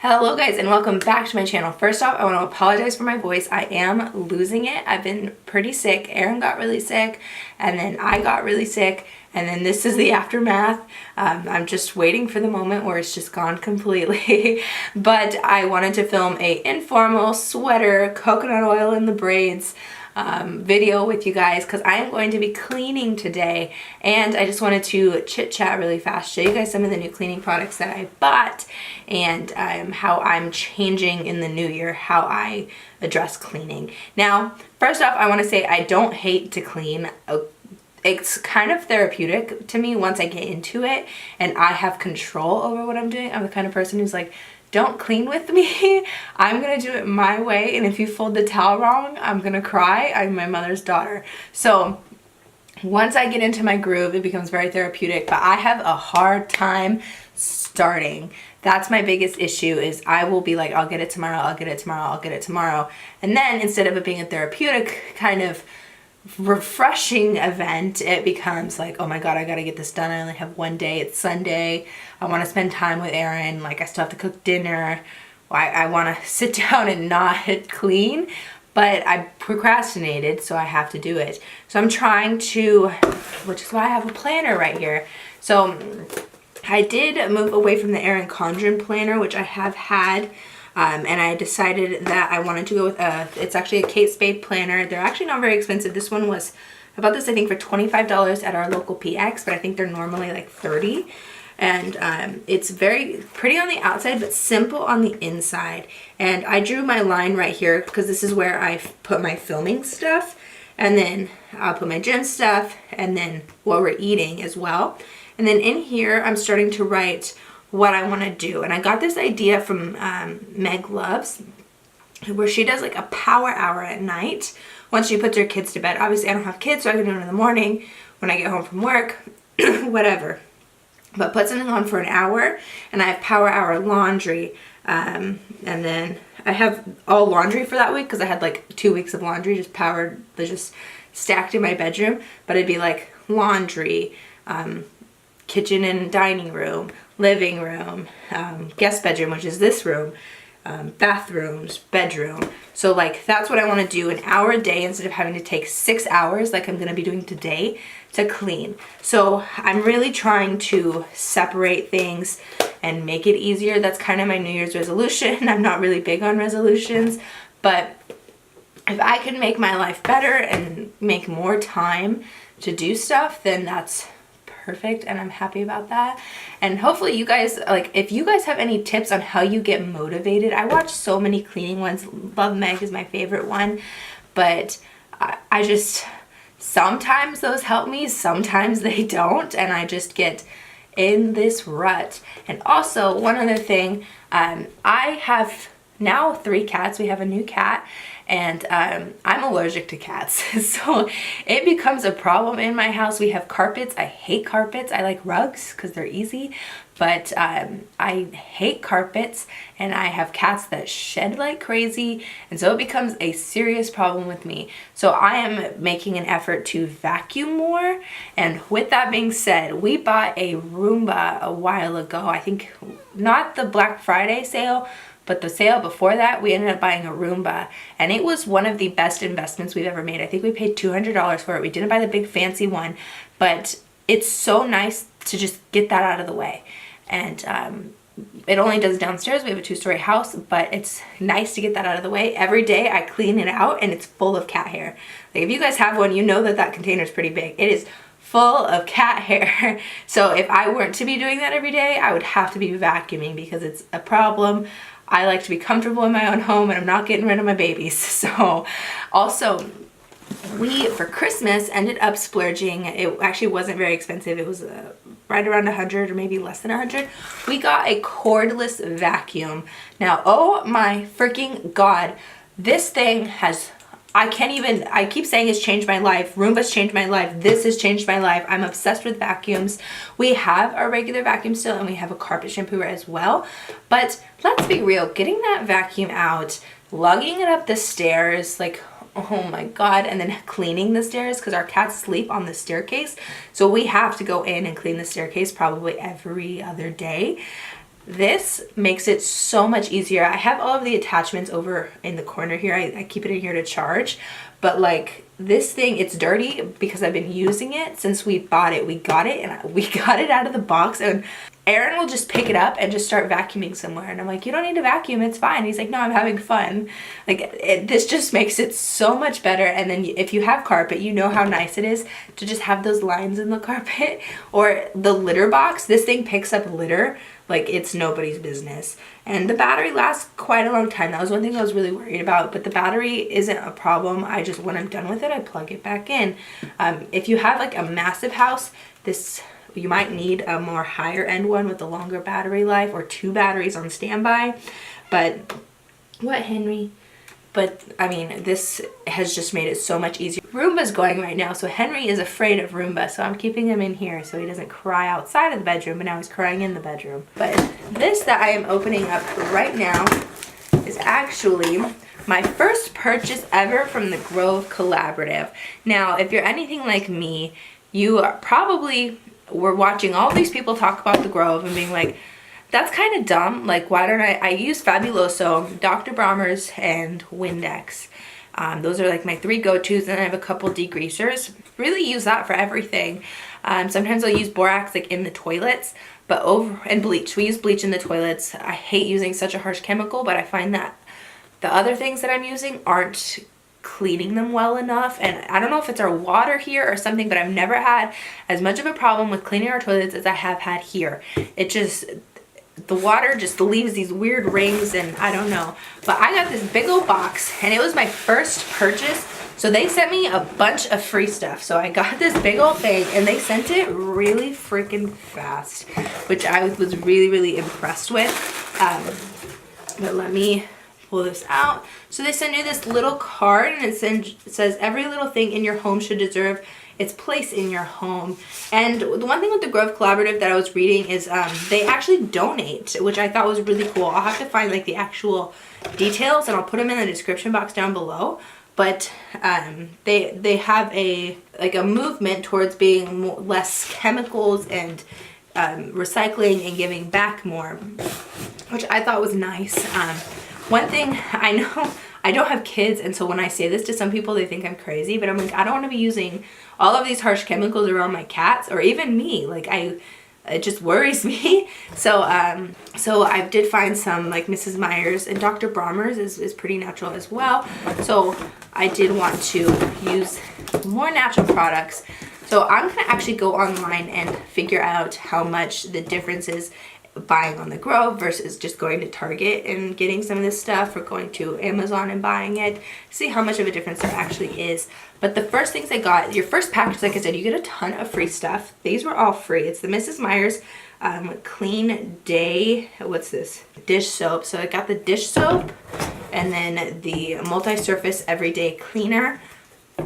Hello guys and welcome back to my channel. First off, I want to apologize for my voice. I am losing it. I've been pretty sick. Aaron got really sick and then I got really sick and then this is the aftermath. I'm just waiting for the moment where it's just gone completely. But I wanted to film a informal sweater, coconut oil in the braids video with you guys because I am going to be cleaning today, and I just wanted to chit chat really fast, show you guys some of the new cleaning products that I bought and how I'm changing in the new year how I address cleaning. Now, first off, I want to say I don't hate to clean. It's kind of therapeutic to me once I get into it and I have control over what I'm doing. I'm the kind of person who's like, don't clean with me. I'm gonna do it my way, and if you fold the towel wrong, I'm gonna cry. I'm my mother's daughter. So once I get into my groove, it becomes very therapeutic, but I have a hard time starting. That's my biggest issue, is I will be like, I'll get it tomorrow, I'll get it tomorrow, I'll get it tomorrow. And then instead of it being a therapeutic kind of refreshing event, it becomes like, oh my god, I gotta get this done. I only have one day. It's Sunday. I want to spend time with Aaron. Like, I still have to cook dinner. I want to sit down and not clean, but I procrastinated, so I have to do it. So I'm trying to, which is why I have a planner right here. So I did move away from the Erin Condren planner, which I have had. And I decided that I wanted to go with it's actually a Kate Spade planner. They're actually not very expensive. This one was, I bought this I think for $25 at our local PX, but I think they're normally like $30. And it's very pretty on the outside, but simple on the inside. And I drew my line right here because this is where I put my filming stuff. And then I'll put my gym stuff and then what we're eating as well. And then in here, I'm starting to write what I want to do. And I got this idea from Meg Loves, where she does like a power hour at night once she puts her kids to bed. Obviously I don't have kids, so I can do it in the morning when I get home from work, whatever. But put something on for an hour, and I have power hour laundry, and then I have all laundry for that week because I had like 2 weeks of laundry just stacked in my bedroom. But it'd be like laundry, kitchen and dining room, living room, guest bedroom, which is this room, bathrooms, bedroom. So like that's what I want to do, an hour a day instead of having to take 6 hours like I'm going to be doing today to clean. So I'm really trying to separate things and make it easier. That's kind of my New Year's resolution. I'm not really big on resolutions, but if I can make my life better and make more time to do stuff, then that's perfect, and I'm happy about that. And hopefully you guys, like, if you guys have any tips on how you get motivated. I watch so many cleaning ones. Love Meg is my favorite one, but I just, sometimes those help me, sometimes they don't, and I just get in this rut. And also, one other thing, I have now 3 cats. We have a new cat, and I'm allergic to cats. So it becomes a problem in my house. We have carpets. I hate carpets. I like rugs because they're easy, but I hate carpets, and I have cats that shed like crazy, and so it becomes a serious problem with me. So I am making an effort to vacuum more. And with that being said, we bought a Roomba a while ago. I think not the Black Friday sale, but the sale before that, we ended up buying a Roomba, and it was one of the best investments we've ever made. I think we paid $200 for it. We didn't buy the big fancy one, but it's so nice to just get that out of the way. And it only does downstairs. We have a 2-story house, but it's nice to get that out of the way. Every day I clean it out, and it's full of cat hair. Like, if you guys have one, you know that that container is pretty big. It is full of cat hair. So if I weren't to be doing that every day, I would have to be vacuuming because it's a problem. I like to be comfortable in my own home, and I'm not getting rid of my babies. So also, we, for Christmas, ended up splurging. It actually wasn't very expensive. It was right around 100 or maybe less than 100. We got a cordless vacuum. Now, oh my freaking god, this thing has, I keep saying it's changed my life. Roomba's changed my life. This has changed my life. I'm obsessed with vacuums. We have our regular vacuum still, and we have a carpet shampooer as well. But let's be real, getting that vacuum out, lugging it up the stairs, like, oh my god, and then cleaning the stairs because our cats sleep on the staircase. So we have to go in and clean the staircase probably every other day. This makes it so much easier. I have all of the attachments over in the corner here. I keep it in here to charge, but like this thing, it's dirty because I've been using it since we bought it. We got it and we got it out of the box, and Aaron will just pick it up and just start vacuuming somewhere. And I'm like, you don't need to vacuum, it's fine. He's like, no, I'm having fun. Like, this just makes it so much better. And then if you have carpet, you know how nice it is to just have those lines in the carpet. Or the litter box, this thing picks up litter like it's nobody's business. And the battery lasts quite a long time. That was one thing I was really worried about, but the battery isn't a problem. I just, when I'm done with it, I plug it back in. If you have like a massive house, you might need a more higher end one with a longer battery life, or 2 batteries on standby. But what, Henry? But I mean, this has just made it so much easier. Roomba's going right now, so Henry is afraid of Roomba, so I'm keeping him in here so he doesn't cry outside of the bedroom, but now he's crying in the bedroom. But this that I am opening up right now is actually my first purchase ever from the Grove Collaborative. Now, if you're anything like me, you probably were watching all these people talk about the Grove and being like, that's kind of dumb. Like, why don't I use Fabuloso, Dr. Bronner's, and Windex. Those are like my 3 go-tos, and I have a couple degreasers. Really use that for everything. Sometimes I'll use borax like in the toilets, and bleach. We use bleach in the toilets. I hate using such a harsh chemical, but I find that the other things that I'm using aren't cleaning them well enough. And I don't know if it's our water here or something, but I've never had as much of a problem with cleaning our toilets as I have had here. The water just leaves these weird rings, and I don't know. But I got this big old box, and it was my first purchase. So they sent me a bunch of free stuff. So I got this big old thing, and they sent it really freaking fast, which I was really, really impressed with. But let me pull this out. So they send you this little card, and it says every little thing in your home should deserve its place in your home. And the one thing with the Grove Collaborative that I was reading is they actually donate, which I thought was really cool. I'll have to find like the actual details, and I'll put them in the description box down below. But they have a movement towards being less chemicals and recycling and giving back more, which I thought was nice. One thing I know, I don't have kids, and so when I say this to some people, they think I'm crazy, but I'm like, I don't want to be using all of these harsh chemicals around my cats, or even me. Like, it just worries me. So I did find some like Mrs. Meyer's, and Dr. Bronner's is pretty natural as well. So I did want to use more natural products. So I'm gonna actually go online and figure out how much the difference is buying on the Grove versus just going to Target and getting some of this stuff, or going to Amazon and buying it, see how much of a difference there actually is. But the first things I got, your first package, like I said, you get a ton of free stuff. These were all free. It's the Mrs. Meyer's Clean Day, what's this? Dish soap. So I got the dish soap, and then the multi-surface everyday cleaner,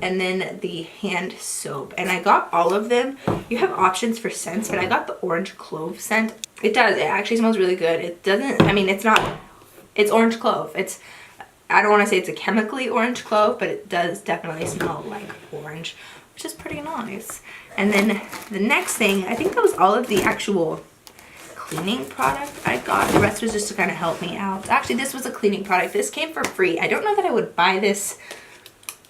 and then the hand soap. And I got all of them. You have options for scents, but I got the orange clove scent. It actually smells really good. It doesn't, I mean, it's orange clove. I don't want to say it's a chemically orange clove, but it does definitely smell like orange, which is pretty nice. And then the next thing, I think that was all of the actual cleaning product I got. The rest was just to kind of help me out. Actually, this was a cleaning product. This came for free. I don't know that I would buy this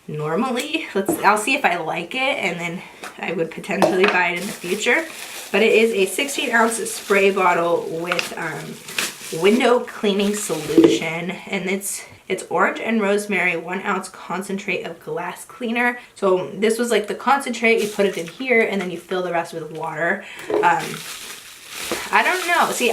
normally. I'll see if I like it, and then I would potentially buy it in the future. But it is a 16-ounce spray bottle with window cleaning solution, and it's orange and rosemary, 1 ounce concentrate of glass cleaner. So this was like the concentrate, you put it in here, and then you fill the rest with water. I don't know. See,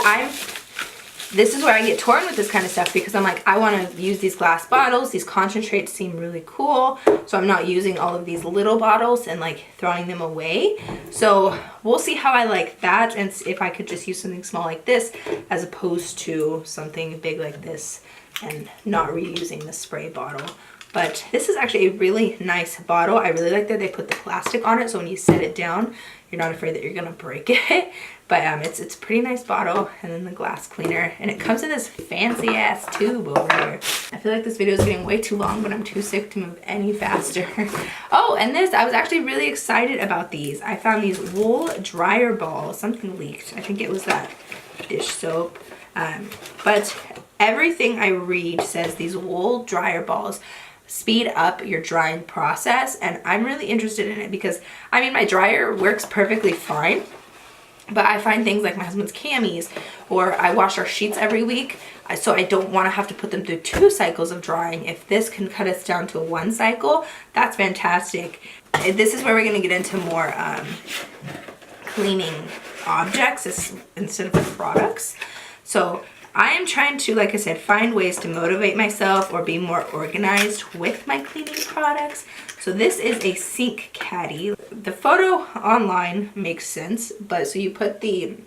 this is where I get torn with this kind of stuff, because I'm like, I want to use these glass bottles. These concentrates seem really cool, so I'm not using all of these little bottles and like throwing them away. So we'll see how I like that, and if I could just use something small like this as opposed to something big like this and not reusing the spray bottle. But this is actually a really nice bottle. I really like that they put the plastic on it, so when you set it down, you're not afraid that you're gonna break it. But it's a pretty nice bottle, and then the glass cleaner, and it comes in this fancy ass tube over here. I feel like this video is getting way too long, but I'm too sick to move any faster. Oh, and this, I was actually really excited about these. I found these wool dryer balls. Something leaked. I think it was that dish soap. But everything I read says these wool dryer balls speed up your drying process, and I'm really interested in it because, I mean, my dryer works perfectly fine, but I find things like my husband's camis, or I wash our sheets every week, so I don't want to have to put them through 2 cycles of drying. If this can cut us down to 1 cycle, that's fantastic. This is where we're going to get into more cleaning objects instead of products. So I am trying to, like I said, find ways to motivate myself or be more organized with my cleaning products. So this is a sink caddy. The photo online makes sense, but so you put you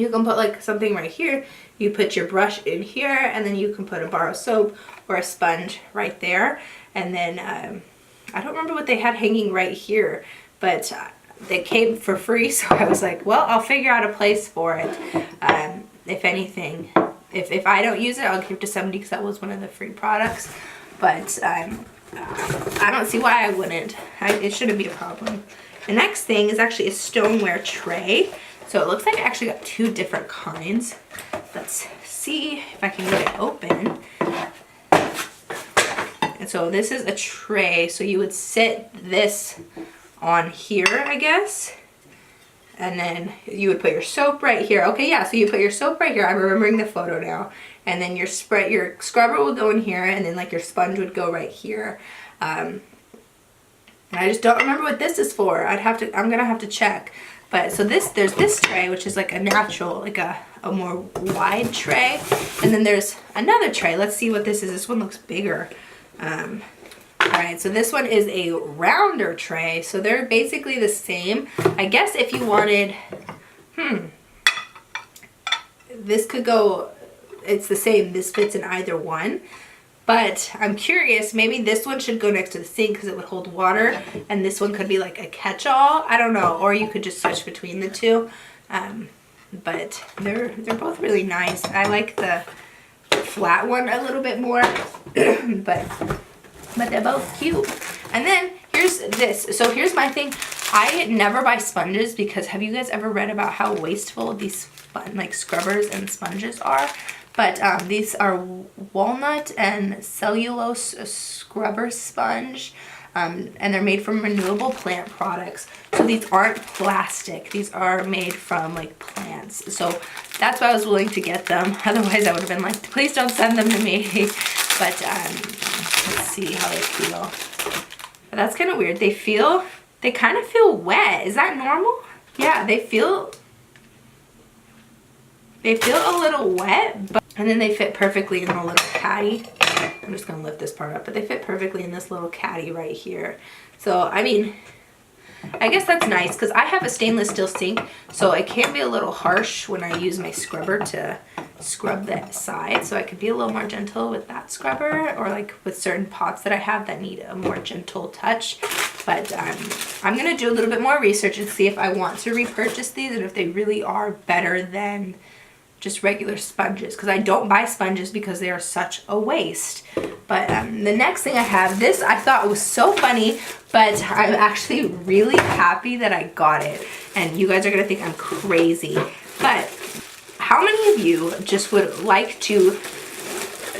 can put like something right here, you put your brush in here, and then you can put a bar of soap or a sponge right there. And then I don't remember what they had hanging right here, but they came for free, so I was like, well, I'll figure out a place for it. If anything, if I don't use it, I'll give it to somebody because that was one of the free products. But I don't see why I wouldn't. It shouldn't be a problem. The next thing is actually a stoneware tray. So it looks like I actually got 2 different kinds. Let's see if I can get it open. And so this is a tray. So you would sit this on here, I guess. And then you would put your soap right here. Okay, yeah, so you put your soap right here. I'm remembering the photo now. And then your scrubber will go in here, and then like your sponge would go right here. And I just don't remember what this is for. I'm gonna have to check. But so there's this tray, which is like a natural, like a more wide tray. And then there's another tray. Let's see what this is. This one looks bigger. Alright, so this one is a rounder tray. So they're basically the same. I guess if you wanted, this could go, it's the same. This fits in either one. But I'm curious, maybe this one should go next to the sink because it would hold water. And this one could be like a catch-all. I don't know. Or you could just switch between the 2. But they're both really nice. I like the flat one a little bit more. But they're both cute. And then here's this. So here's my thing. I never buy sponges because have you guys ever read about how wasteful these like scrubbers and sponges are? But these are walnut and cellulose scrubber sponge. And they're made from renewable plant products. So these aren't plastic. These are made from like plants. So that's why I was willing to get them. Otherwise I would have been like, please don't send them to me. But let's see how they feel. But that's kind of weird. They kind of feel wet. Is that normal? Yeah, they feel a little wet, and then they fit perfectly in the little caddy. I'm just gonna lift this part up, but they fit perfectly in this little caddy right here. So, I mean, I guess that's nice because I have a stainless steel sink, so it can be a little harsh when I use my scrubber to scrub that side. So I could be a little more gentle with that scrubber, or like with certain pots that I have that need a more gentle touch. But I'm gonna do a little bit more research and see if I want to repurchase these and if they really are better than just regular sponges, because I don't buy sponges because they are such a waste. But the next thing I have, this I thought was so funny, but I'm actually really happy that I got it. And you guys are gonna think I'm crazy, but how many of you just would like to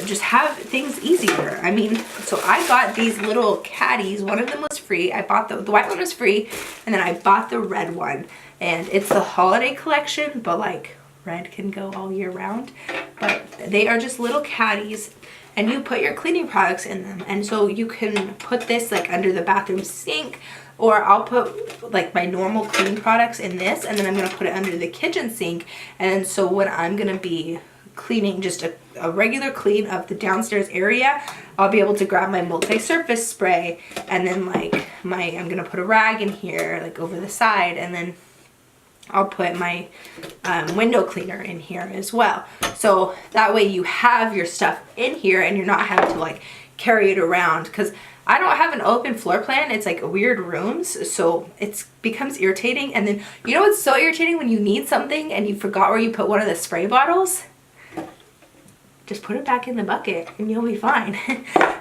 just have things easier? I mean, so I got these little caddies. One of them was free. I bought the white one was free, and then I bought the red one, and it's the holiday collection, but like red can go all year round. But they are just little caddies, and you put your cleaning products in them. And so you can put this like under the bathroom sink, or I'll put like my normal cleaning products in this, and then I'm gonna put it under the kitchen sink. And so when I'm gonna be cleaning just a regular clean of the downstairs area, I'll be able to grab my multi-surface spray, and then like I'm gonna put a rag in here like over the side, and then I'll put my window cleaner in here as well. So that way you have your stuff in here and you're not having to like carry it around, because I don't have an open floor plan. It's like weird rooms, so it becomes irritating. And then you know what's so irritating? When you need something and you forgot where you put one of the spray bottles, just put it back in the bucket and you'll be fine.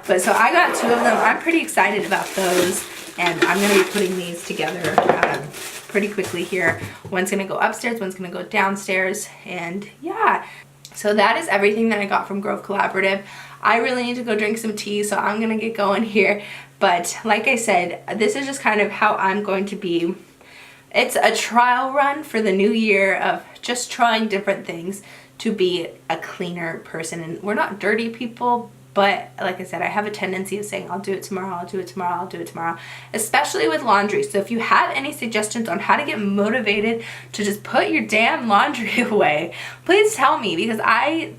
But so I got 2 of them. I'm pretty excited about those, and I'm gonna be putting these together pretty quickly here. One's gonna go upstairs, one's gonna go downstairs, and yeah. So that is everything that I got from Grove Collaborative. I really need to go drink some tea, so I'm gonna get going here. But like I said, this is just kind of how I'm going to be. It's a trial run for the new year of just trying different things to be a cleaner person. And we're not dirty people, but like I said, I have a tendency of saying, I'll do it tomorrow, I'll do it tomorrow, I'll do it tomorrow, especially with laundry. So if you have any suggestions on how to get motivated to just put your damn laundry away, please tell me, because I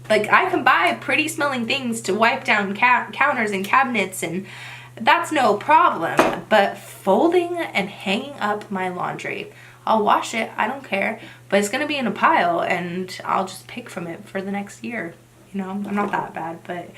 can buy pretty smelling things to wipe down counters and cabinets, and that's no problem. But folding and hanging up my laundry, I'll wash it, I don't care, but it's gonna be in a pile and I'll just pick from it for the next year. You know, I'm not that bad, but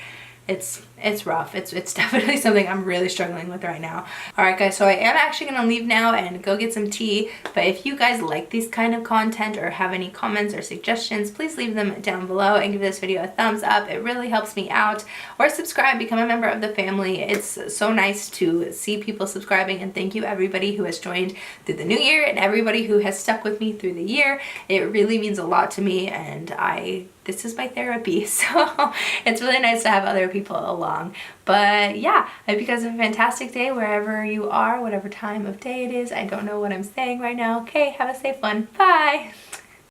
it's rough. It's definitely something I'm really struggling with right now. All right, guys, so I am actually gonna leave now and go get some tea. But if you guys like this kind of content or have any comments or suggestions, please leave them down below and give this video a thumbs up. It really helps me out. Or subscribe, become a member of the family. It's so nice to see people subscribing, and thank you everybody who has joined through the new year and everybody who has stuck with me through the year. It really means a lot to me, and this is my therapy, so it's really nice to have other people along. But yeah, I hope you guys have a fantastic day wherever you are, whatever time of day it is. I don't know what I'm saying right now. Okay, have a safe one. Bye!